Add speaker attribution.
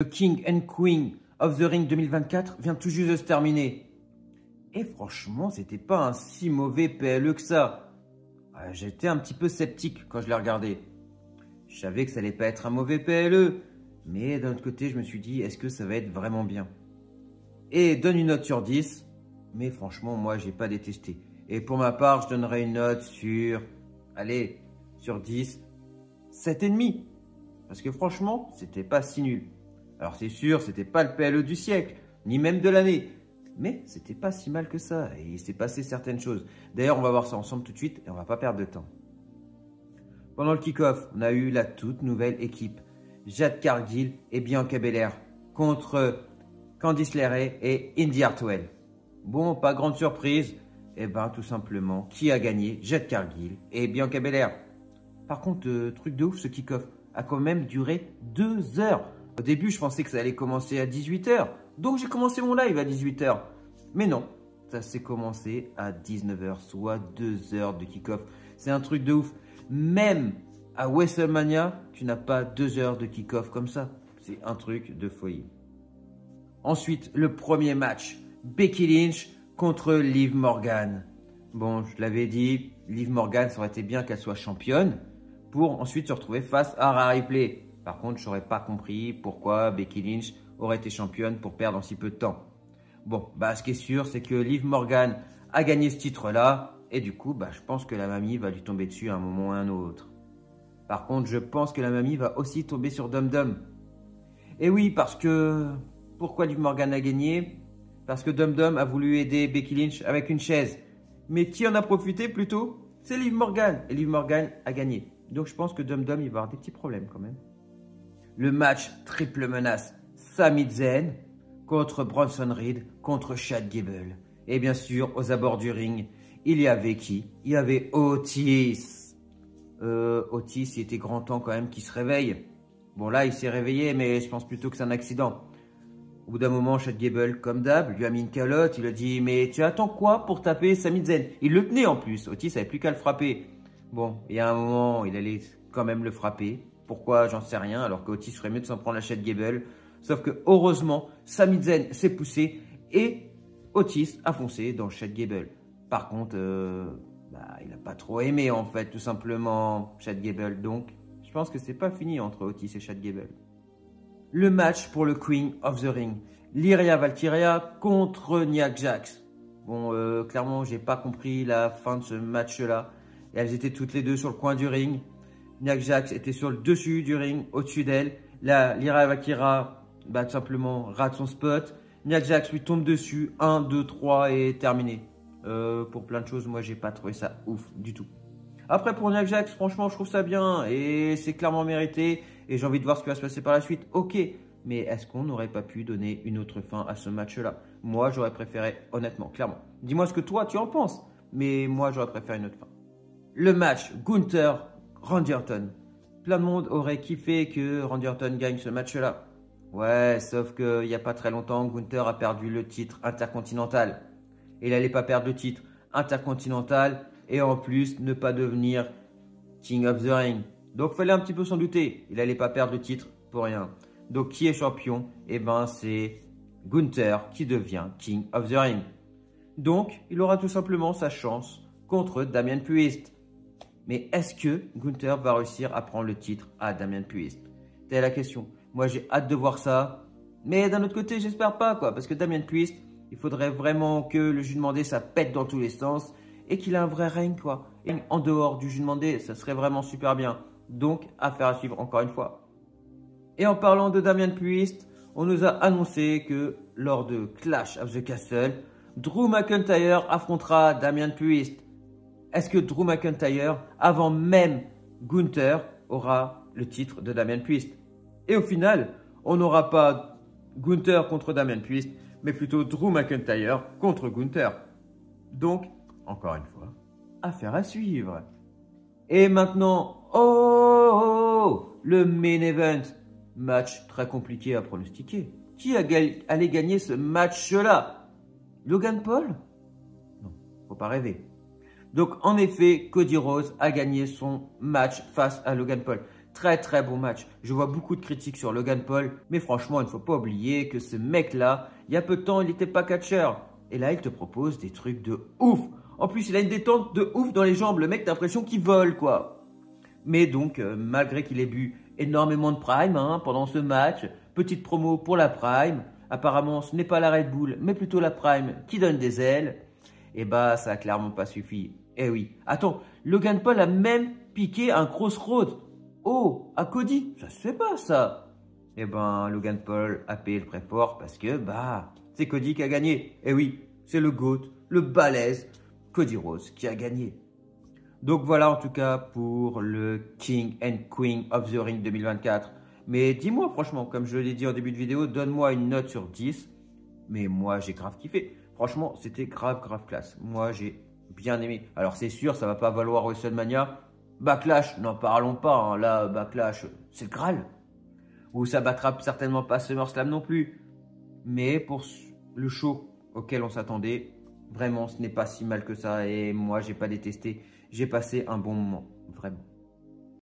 Speaker 1: Le King and Queen of the Ring 2024 vient tout juste de se terminer. Et franchement, c'était pas un si mauvais PLE que ça. J'étais un petit peu sceptique quand je l'ai regardé. Je savais que ça allait pas être un mauvais PLE. Mais d'un autre côté, je me suis dit, est-ce que ça va être vraiment bien? Et donne une note sur 10. Mais franchement, moi, j'ai pas détesté. Et pour ma part, je donnerais une note sur... Allez, sur 10, 7,5. Parce que franchement, c'était pas si nul. Alors c'est sûr, c'était pas le PLE du siècle, ni même de l'année. Mais c'était pas si mal que ça, et il s'est passé certaines choses. D'ailleurs, on va voir ça ensemble tout de suite, et on va pas perdre de temps. Pendant le kick-off, on a eu la toute nouvelle équipe. Jade Cargill et Bianca Belair contre Candice LeRae et Indi Hartwell. Bon, pas grande surprise. Eh ben, tout simplement, qui a gagné? Jade Cargill et Bianca Belair. Par contre, truc de ouf, ce kick-off a quand même duré 2 heures. Au début, je pensais que ça allait commencer à 18 h. Donc, j'ai commencé mon live à 18 h. Mais non, ça s'est commencé à 19 h, soit 2 heures de kick-off. C'est un truc de ouf. Même à WrestleMania, tu n'as pas 2 heures de kick-off comme ça. C'est un truc de folie. Ensuite, le premier match. Becky Lynch contre Liv Morgan. Bon, je l'avais dit, Liv Morgan, ça aurait été bien qu'elle soit championne pour ensuite se retrouver face à Rhea Ripley. Par contre, je n'aurais pas compris pourquoi Becky Lynch aurait été championne pour perdre en si peu de temps. Bon, ce qui est sûr, c'est que Liv Morgan a gagné ce titre-là. Et du coup, je pense que la mamie va lui tomber dessus à un moment ou à un autre. Par contre, je pense que la mamie va aussi tomber sur Dum Dum. Et oui, parce que... Pourquoi Liv Morgan a gagné? Parce que Dum Dum a voulu aider Becky Lynch avec une chaise. Mais qui en a profité plutôt? C'est Liv Morgan. Et Liv Morgan a gagné. Donc je pense que Dum Dum, il va avoir des petits problèmes quand même. Le match triple menace, Sami Zayn contre Bronson Reed contre Chad Gable. Et bien sûr, aux abords du ring, il y avait qui? Il y avait Otis. Otis, il était grand temps quand même qu'il se réveille. Bon là, il s'est réveillé, mais je pense plutôt que c'est un accident. Au bout d'un moment, Chad Gable, comme d'hab, lui a mis une calotte. Il a dit, mais tu attends quoi pour taper Sami Zayn? Il le tenait en plus. Otis n'avait plus qu'à le frapper. Bon, il y a un moment, il allait quand même le frapper. Pourquoi, j'en sais rien, alors qu'Otis ferait mieux de s'en prendre à Chad Gable. Sauf que, heureusement, Sami Zayn s'est poussé et Otis a foncé dans Chad Gable. Par contre, il n'a pas trop aimé, en fait, tout simplement, Chad Gable. Donc, je pense que c'est pas fini entre Otis et Chad Gable. Le match pour le Queen of the Ring. Lyria Valkyria contre Nia Jax. Bon, clairement, j'ai pas compris la fin de ce match-là. Et elles étaient toutes les deux sur le coin du ring. Nia Jax était sur le dessus du ring, au-dessus d'elle. Là, Lyria Valkyria, tout simplement, rate son spot. Nia Jax lui tombe dessus. 1, 2, 3 et terminé. Pour plein de choses, moi, j'ai pas trouvé ça ouf du tout. Après, pour Nia Jax, franchement, je trouve ça bien. Et c'est clairement mérité. Et j'ai envie de voir ce qui va se passer par la suite. Ok, mais est-ce qu'on n'aurait pas pu donner une autre fin à ce match-là? Moi, j'aurais préféré, honnêtement, clairement. Dis-moi ce que toi, tu en penses. Mais moi, j'aurais préféré une autre fin. Le match Gunther Randy Orton. Plein de monde aurait kiffé que Randy Orton gagne ce match-là. Ouais, sauf qu'il n'y a pas très longtemps, Gunther a perdu le titre intercontinental. Et il n'allait pas perdre le titre intercontinental et en plus ne pas devenir King of the Ring. Donc, il fallait un petit peu s'en douter. Il n'allait pas perdre le titre pour rien. Donc, qui est champion? Eh ben, c'est Gunther qui devient King of the Ring. Donc, il aura tout simplement sa chance contre Damien Priest. Mais est-ce que Gunther va réussir à prendre le titre à Damien Priest? C'est la question. Moi, j'ai hâte de voir ça. Mais d'un autre côté, j'espère pas, quoi. Parce que Damien Priest, il faudrait vraiment que le jus demandé, ça pète dans tous les sens. Et qu'il a un vrai règne, quoi. Et en dehors du jus demandé, ça serait vraiment super bien. Donc, affaire à suivre encore une fois. Et en parlant de Damien Priest, on nous a annoncé que lors de Clash of the Castle, Drew McIntyre affrontera Damien Priest. Est-ce que Drew McIntyre, avant même Gunther, aura le titre de Damien Priest? Et au final, on n'aura pas Gunther contre Damien Priest, mais plutôt Drew McIntyre contre Gunther. Donc, encore une fois, affaire à suivre. Et maintenant, le main event. Match très compliqué à pronostiquer. Qui allait gagner ce match-là? Logan Paul? Non, faut pas rêver. Donc, en effet, Cody Rhodes a gagné son match face à Logan Paul. très très bon match. Je vois beaucoup de critiques sur Logan Paul, mais franchement, il ne faut pas oublier que ce mec-là, il y a peu de temps, il n'était pas catcheur. Et là, il te propose des trucs de ouf. En plus, il a une détente de ouf dans les jambes. Le mec, t'as l'impression qu'il vole, quoi. Mais donc, malgré qu'il ait bu énormément de Prime pendant ce match, petite promo pour la Prime. Apparemment, ce n'est pas la Red Bull, mais plutôt la Prime qui donne des ailes. Et bah, ça a clairement pas suffi. Eh oui. Attends, Logan Paul a même piqué un crossroad. Oh, à Cody. Ça se fait pas, ça. Eh ben, Logan Paul a payé le prêt fort parce que, bah, c'est Cody qui a gagné. Eh oui, c'est le GOAT, le balèze, Cody Rhodes qui a gagné. Donc voilà en tout cas pour le King and Queen of the Ring 2024. Mais dis-moi franchement, comme je l'ai dit en début de vidéo, donne-moi une note sur 10. Mais moi j'ai grave kiffé. Franchement, c'était grave classe. Moi j'ai bien aimé. Alors c'est sûr, ça va pas valoir WrestleMania. Backlash, n'en parlons pas. Là, Backlash, c'est le Graal. Ou ça battra certainement pas SummerSlam non plus. Mais pour le show auquel on s'attendait, vraiment ce n'est pas si mal que ça. Et moi j'ai pas détesté. J'ai passé un bon moment, vraiment.